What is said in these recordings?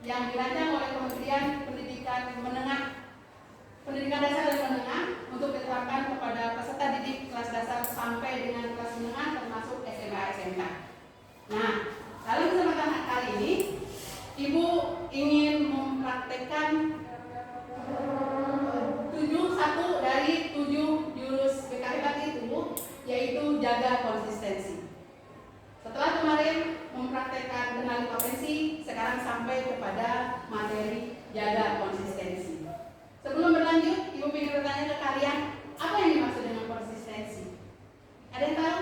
yang dirancang oleh Kementerian Pendidikan Dasar dan Menengah untuk diterapkan kepada peserta didik kelas dasar sampai dengan kelas menengah termasuk SMA SMK. Nah, dalam kesempatan kali ini Ibu ingin mempraktekkan 1 dari 7 jurus BKP itu, yaitu jaga konsistensi. Setelah kemarin mempraktekkan kenali potensi, sekarang sampai kepada materi jaga konsistensi. Sebelum berlanjut, Ibu ingin bertanya ke kalian, apa yang dimaksud dengan konsistensi? Ada yang tahu?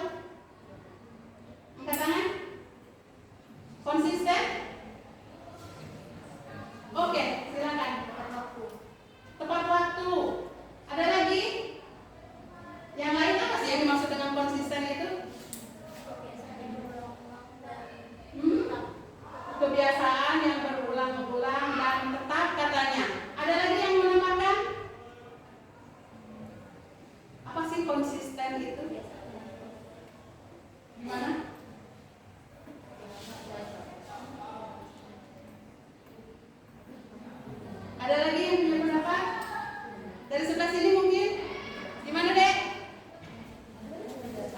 Angkat tangan. Konsisten? Oke, silakan. Tepat waktu. Ada lagi? Yang lain apa sih yang dimaksud dengan konsisten itu? Kebiasaan yang berulang-ulang dan tetap katanya. Ada lagi yang menambahkan? Apa sih konsisten itu? Gimana? Ada lagi yang punya pendapat? Dari sebelah sini mungkin? Gimana dek?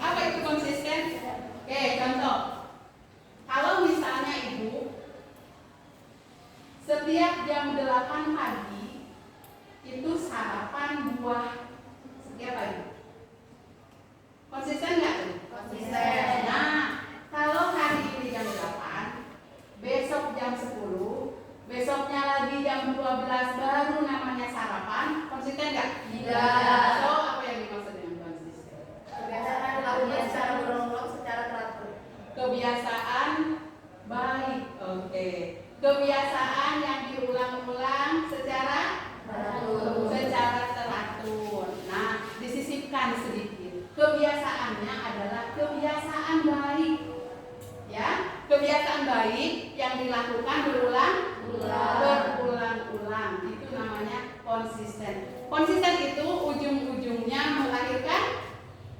Apa itu konsisten? Oke, contoh. Kalau misalnya ibu setiap jam 8 pagi itu sarapan buah setiap pagi, konsisten nggak tuh? Konsisten. Nah, kalau hari ini jam 8, besok jam 10, besoknya lagi jam 12 baru namanya sarapan, konsisten nggak? Tidak. So, apa yang dimaksud dengan konsisten? Kebiasaan lakukan secara berulang-ulang secara teratur. Kebiasaan baik, oke. Kebiasaan yang diulang-ulang secara teratur. Nah, disisipkan sedikit. Kebiasaannya adalah kebiasaan baik, ya. Kebiasaan baik yang dilakukan berulang-ulang. Itu namanya konsisten. Konsisten itu ujung-ujungnya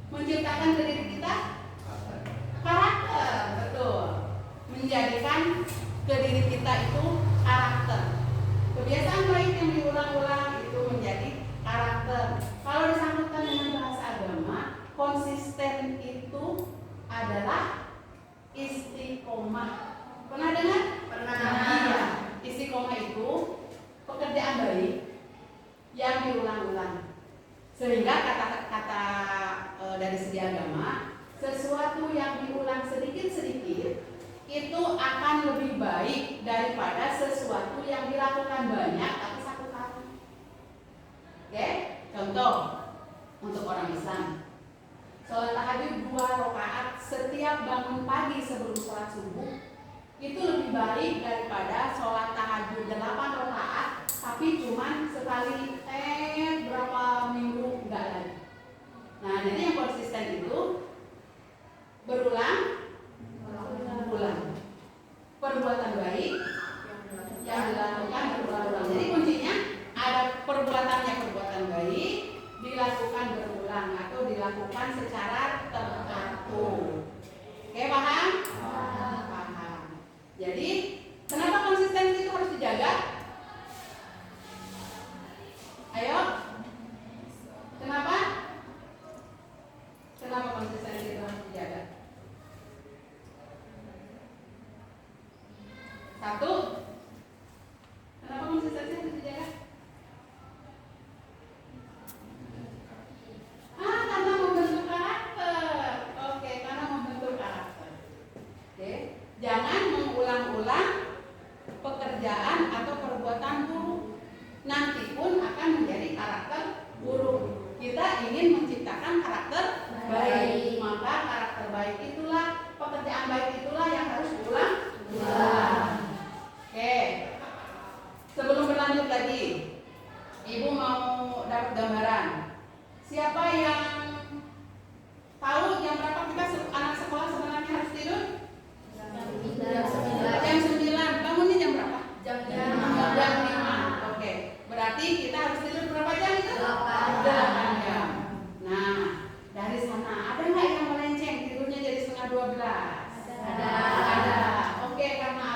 menciptakan ke diri kita karakter, betul. Menjadikan ke diri kita itu karakter. Kebiasaan baik yang diulang-ulang itu menjadi karakter. Kalau disangkutkan dengan bahasa agama, konsisten itu adalah istiqomah. Pernah dengar? Pernah. Iya. Istiqomah itu pekerjaan baik yang diulang-ulang. Sehingga kata-kata dari segi agama, sesuatu yang diulang sedikit-sedikit itu akan lebih baik daripada sesuatu yang dilakukan banyak tapi satu kali. Oke? Contoh untuk orang Islam, sholat tahajud 2 rakaat setiap bangun pagi sebelum sholat subuh itu lebih baik daripada sholat tahajud 8 rakaat tapi cuman sekali berapa minggu enggak lagi. Nah, jadi yang konsisten itu berulang perbuatan baik yang dilakukan berulang-ulang. Jadi kuncinya ada perbuatan baik dilakukan berulang atau dilakukan secara teratur. Oke, paham? Paham. Jadi kenapa konsistensi itu harus dijaga? Ayo. Kenapa konsistensi itu harus dijaga? 1. Kenapa konsistensi harus dijaga? Karena membentuk karakter. Oke, karena membentuk karakter. Oke, jangan mengulang-ulang pekerjaan atau perbuatan buruk. Nanti pun akan menjadi karakter buruk. Kita ingin menciptakan karakter baik, maka karakter baik itulah, pekerjaan baik itulah yang harus diulang-ulang. Oke, sebelum berlanjut lagi, Ibu mau dapat gambaran. Siapa yang tahu jam berapa kita anak sekolah sebenarnya harus tidur? Jam 9. Bangunnya jam berapa? Jam 5. Oke, berarti kita harus tidur berapa jam itu? 8 jam. Nah, dari sana ada nggak yang melenceng tidurnya jadi setengah 12? Ada. Oke, karena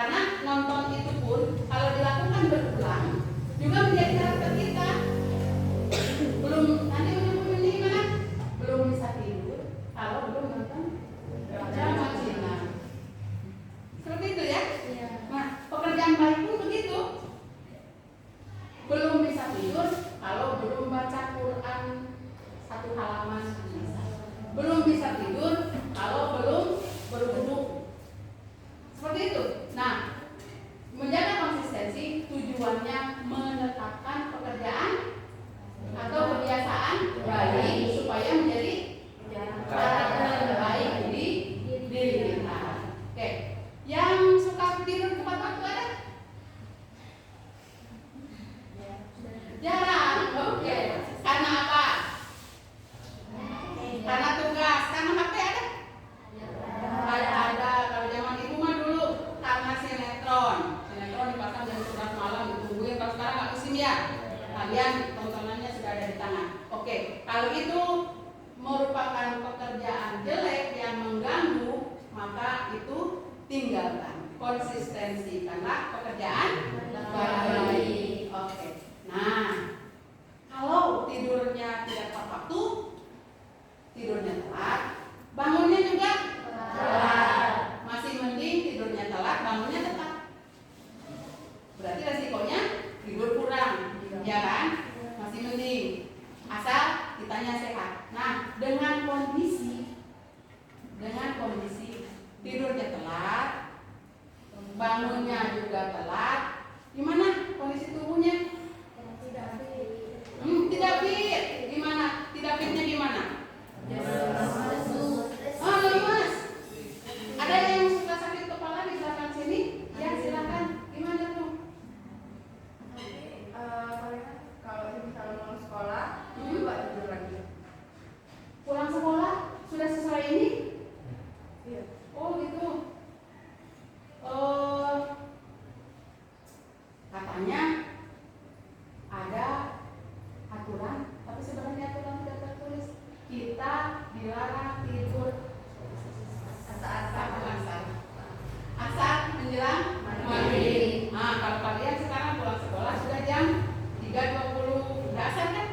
Karena nonton itu pun kalau dilakukan berulang juga menjadi karakter kita. Belum nanti ujung-ujungnya gimana? Belum bisa tidur kalau belum nonton drama Cina. Seperti itu ya. Nah, pekerjaan baik pun begitu. Belum bisa tidur kalau belum baca Quran 1 halaman. Belum bisa tidur kalau belum berwudu. Seperti itu. Nah, menjaga konsistensi tujuannya menetapkan pekerjaan atau kebiasaan baik supaya menjadi karakter baik di diri kita. Oke, yang suka tidur tepat waktu ada? Jarang. Oke, karena apa? Karena tugas, karena HP ada? Ada. Kalau zaman ibu mah dulu karena sinetron dipasang jam 11 malam ditungguin. Kalau sekarang nggak musim ya, kalian tontonannya sudah ada di tangan. Oke, kalau itu merupakan pekerjaan jelek yang mengganggu, maka itu tinggalkan. Konsistensi karena pekerjaan baik. Oke. Nah, kalau tidurnya tidak tepat waktu, tidurnya telat, bangunnya juga telat. Masih mending tidurnya telat, bangunnya tepat. Berarti resikonya tidur kurang, ya kan? Masih mending, asal kitanya sehat. Nah, dengan kondisi tidurnya telat, bangunnya juga telat, gimana kondisi tubuhnya? Tidak fit. Gimana? Tidak fitnya gimana? Lemas. Ada yang suka sakit kepala di belakang sini? Ya, silakan. Gimana tuh? Kalau misalnya mau sekolah, juga tidur lagi. Pulang sekolah sudah sesuai ini? Iya. Oh gitu. Katanya ada aturan, tapi sebenarnya aturan tidak tertulis. Kita dilarang tidur asar menjelang maghrib. Nah, kalau kalian sekarang pulang sekolah sudah jam 3.20, udah asar kan?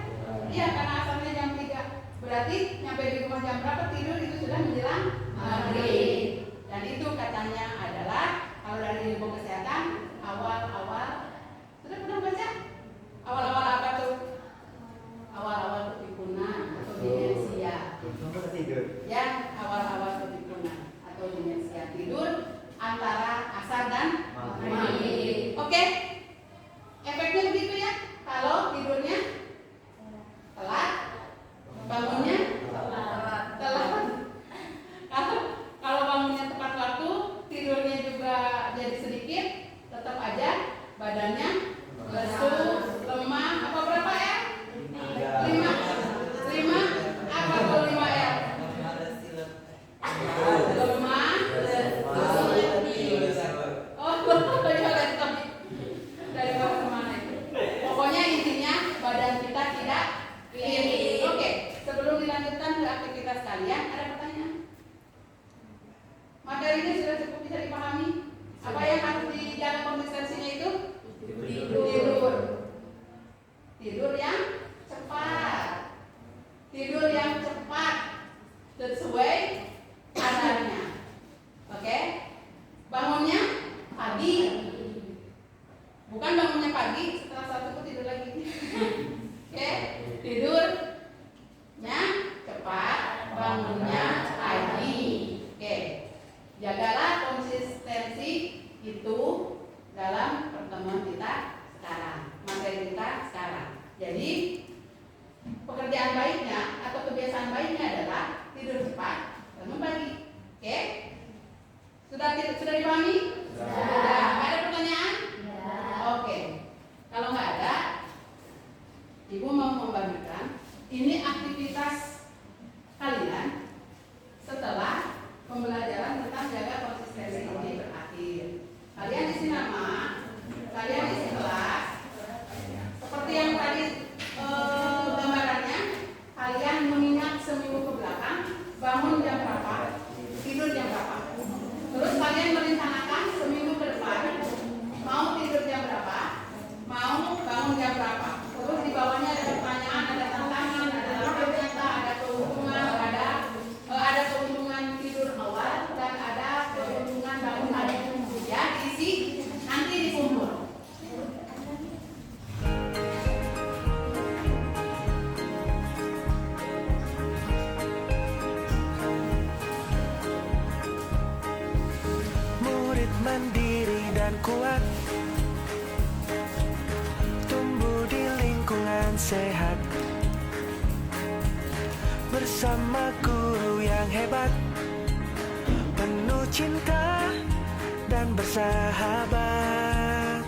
Iya, karena asarnya jam 3. Berarti nyampe di rumah jam berapa tidur itu sudah menjelang maghrib. Dan itu katanya adalah kalau dari ilmu kesehatan awal-awal, sudah pernah baca? Awal-awal apa tuh? Awal-awal kepikunan atau demensia. Ya, awal-awal kepikunan atau demensia. Tidur antara asar dan maghrib. Oke? Efeknya begitu ya. Kalau tidurnya telat, bangunnya telat. Kalau bangunnya tepat waktu, tidurnya juga jadi sedikit, tetap aja badannya lesu, lemah. Apa berapa ya? 5. Apa tuh 5 ya? Lemah, lesu. Oh, ya lesu. Dari bawah kemana itu? Pokoknya intinya badan kita tidak fit. Oke, sebelum dilanjutkan ke aktivitas kalian, ada pertanyaan? Materinya sudah cukup bisa dipahami? Apa yang harus dijaga konsistensinya itu? Tidur yang cepat. Tidur yang cepat sesuai kadarnya. Oke? Bangunnya pagi. Bukan bangunnya pagi setelah satu tidur lagi. Oke? Tidurnya cepat, bangunnya pagi. Oke. Jagalah konsistensi itu dalam pertemuan kita sekarang, materi kita sekarang. Jadi pekerjaan baiknya atau kebiasaan baiknya adalah tidur cepat, bangun pagi. Oke? Sudah dipahami? Sudah. Ada pertanyaan? Oke. Kalau nggak ada, Ibu mau membagikan ini aktivitas kalian setelah pembelajaran tentang jaga konsistensi mandiri dan kuat, tumbuh di lingkungan sehat, bersama guru yang hebat, penuh cinta dan bersahabat,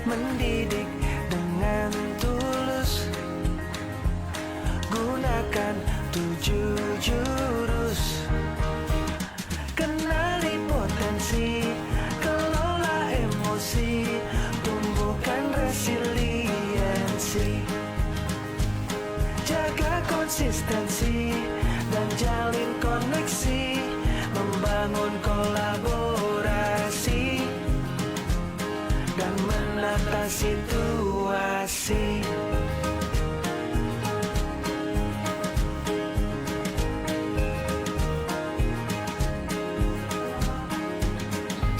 mendidik dengan tulus, gunakan 7 jurus. Kenali potensi, kelola emosi, tumbuhkan resiliensi, jaga konsistensi dan jalin koneksi, membangun kolaborasi dan menata situasi.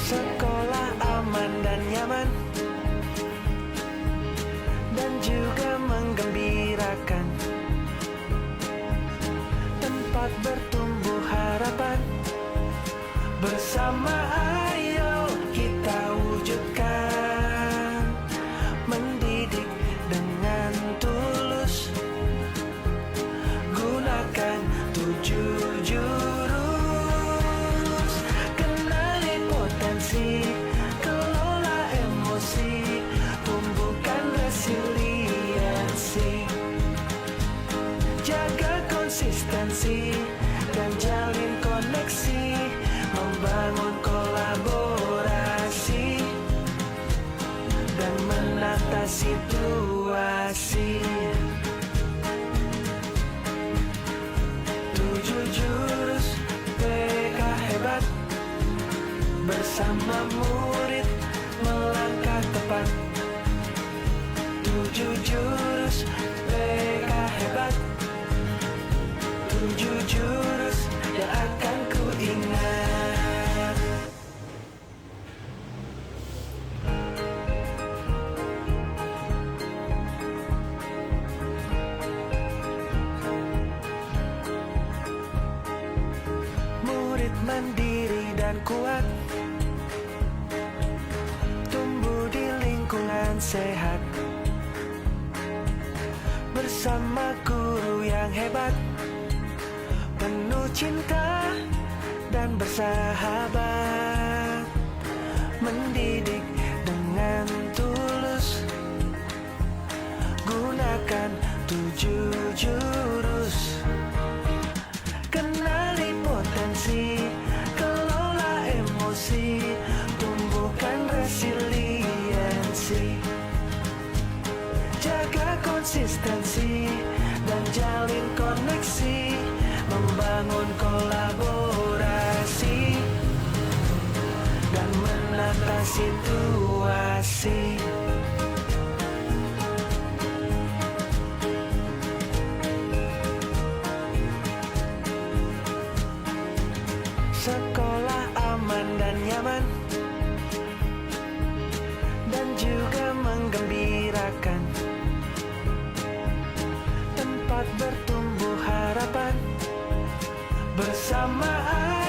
Sekolah aman dan nyaman, dan juga menggembirakan, tempat bertumbuh harapan, bersama ayo kita wujudkan, mendidik dengan tulus, gunakan 7 jurus. Kenali potensi, kelola emosi, tumbuhkan resiliensi, jaga konsistensi dan jalin koneksi, membangun kolaborasi dan menata situasi. 7 jurus PK hebat, bersama murid melangkah tepat. 7 jurus PK hebat, 7 jurus yang akan ku ingat. Murid mandiri dan kuat, tumbuh di lingkungan sehat, bersama guru yang hebat, penuh cinta dan bersahabat, mendidik dengan tulus, gunakan 7 jurus. Kenali potensi, kelola emosi, tumbuhkan resiliensi, jaga konsistensi dan jalin koneksi, membangun kolaborasi dan menata situasi. Sekolah aman dan nyaman, dan juga menggembirakan, tempat bertumbuh harapan, bersama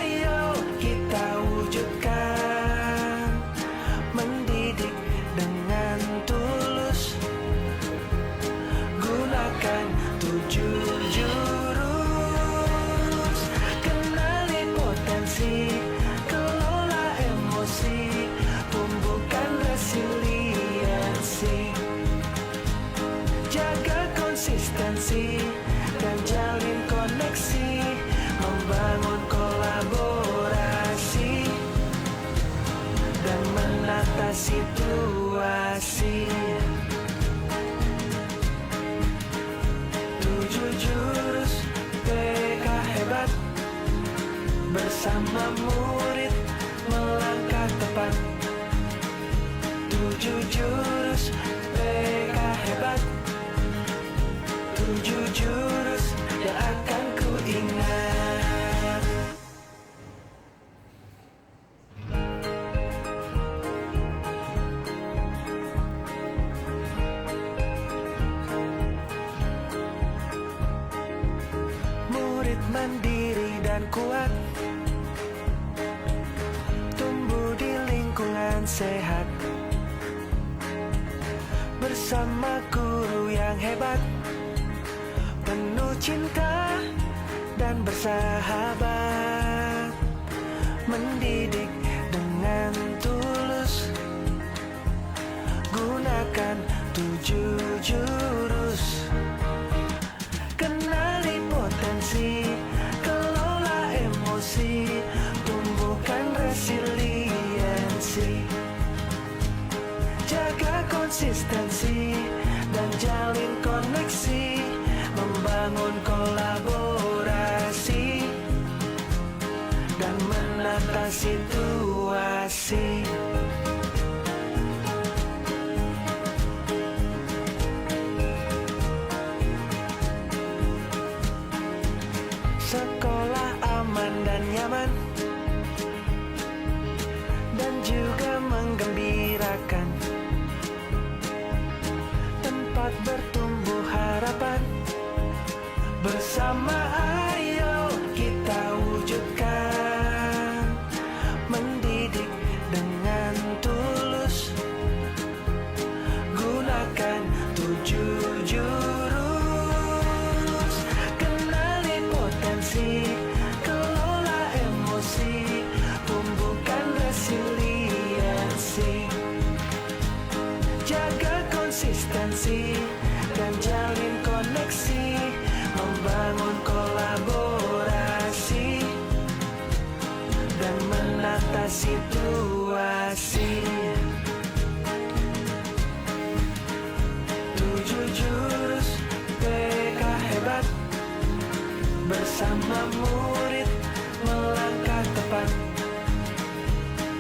ayo kita wujudkan, mendidik dengan tulus, gunakan 7 jurus. Kenali potensi, kelola emosi, tumbuhkan resiliensi, jaga konsistensi dan jalin koneksi, membangun kolaborasi dan menata situasi. 7 jurus PK hebat, bersama murid melangkah tepat. 7 jurus PK hebat, 7 jurus yang akan ku ingat. Murid mandiri dan kuat, tumbuh di sehat. Bersama guru yang hebat, penuh cinta dan bersahabat, mendidik dengan tulus, gunakan 7 jurus. Kenali potensi, kelola emosi, tumbuhkan resiliensi, jaga konsistensi dan jalin koneksi, membangun kolaborasi dan menata situasi. Sekolah aman dan nyaman, dan juga menggembirakan, tempat bertumbuh harapan. Bersama ayo kita wujudkan, mendidik dengan tulus, gunakan 7 jurus. Kenali potensi, kelola emosi, tumbuhkan resiliensi, jaga konsistensi dan jalin koneksi, membangun kolaborasi dan menata situasi. 7 jurus PK hebat, bersama murid melangkah tepat.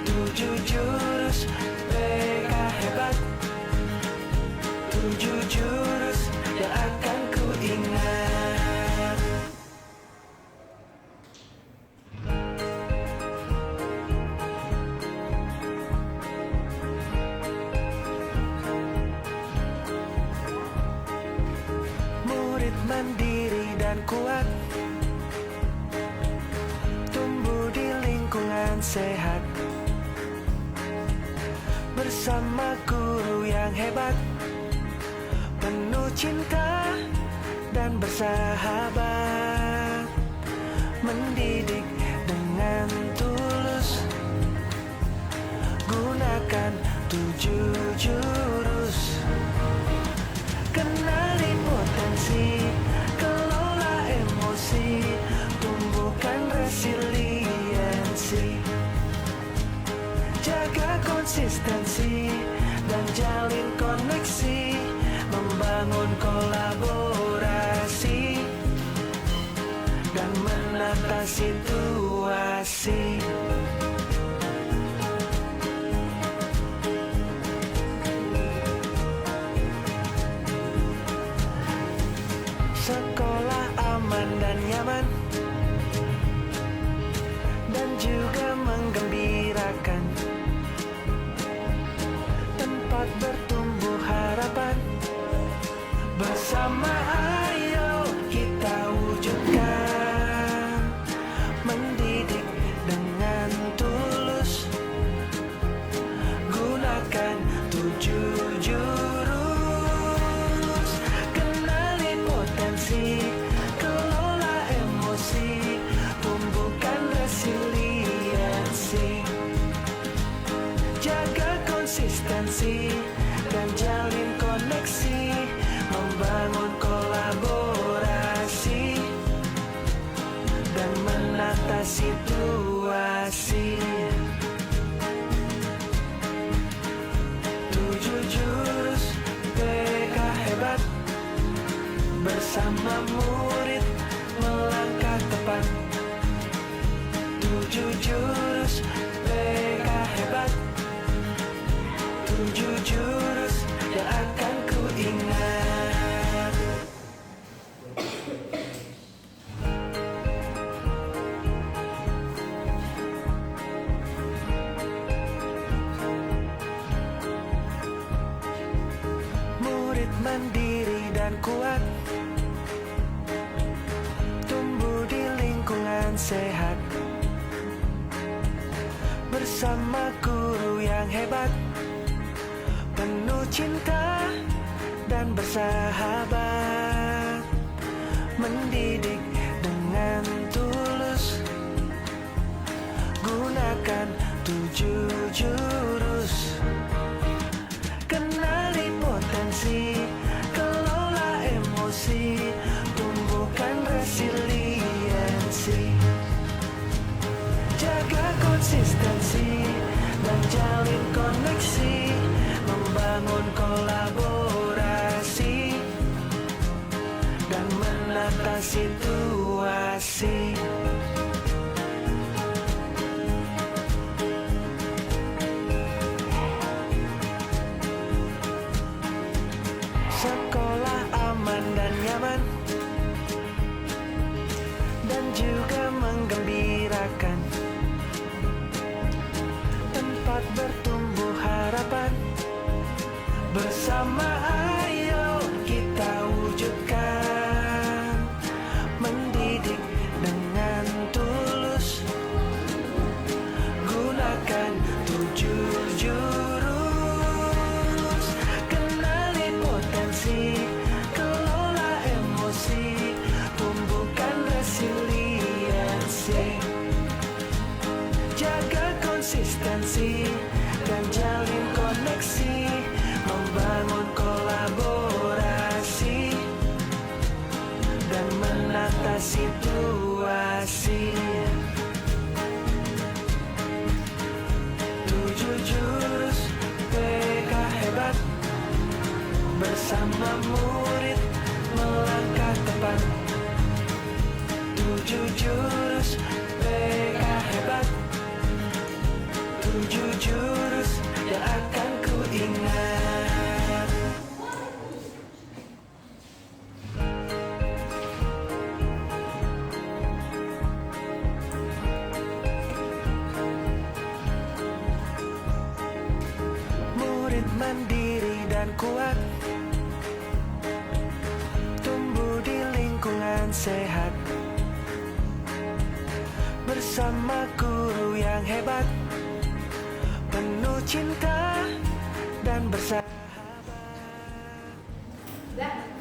7 jurus PK hebat, 7 jurus yang akan ku ingat. Murid mandiri dan kuat, tumbuh di lingkungan sehat. Bersama guru yang hebat, penuh cinta dan bersahabat, mendidik dengan tulus, gunakan 7 jurus. Kenali potensi, kelola emosi, tumbuhkan resiliensi, jaga konsistensi dan jalin koneksi, membangun kolaborasi dan menata situasi. Sekolah aman dan nyaman, dan juga menggembirakan, tempat bertumbuh harapan. Bersama ayo kita wujudkan, mendidik dengan tulus, gunakan 7 jurus. Kenali potensi, kelola emosi, tumbuhkan resiliensi, jaga konsistensi dan jalin koneksi, membangun kolaborasi dan menata situasi. 7 jurus PK hebat, bersama murid melangkah tepat. 7 jurus PK hebat, 7 jurus yang akan ku ingat. Murid mandiri dan kuat, tumbuh di lingkungan sehat. bersama guru yang hebat, penuh cinta dan bersahabat, mendidik dengan tulus, gunakan 7 jurus. Kenali potensi, kelola emosi, tumbuhkan resiliensi, jaga konsistensi dan jalin koneksi, membangun kolaborasi dan menata situasi. Sekolah aman dan nyaman dan juga menggembirakan, tempat bertumbuh harapan, bersama ayo kita wujudkan, mendidik dengan tulus, gunakan 7 jurus. Kenali potensi, kelola emosi, tumbuhkan resiliensi, jaga konsistensi dan jalin koneksi, membangun kolaborasi dan menata situasi. 7 jurus PK hebat, bersama murid melangkah tepat. 7 jurus PK hebat, 7 jurus yang akan ku ingat. Murid mandiri dan kuat, tumbuh di lingkungan sehat, bersama guru yang hebat, penuh cinta dan bersahabat. Udah?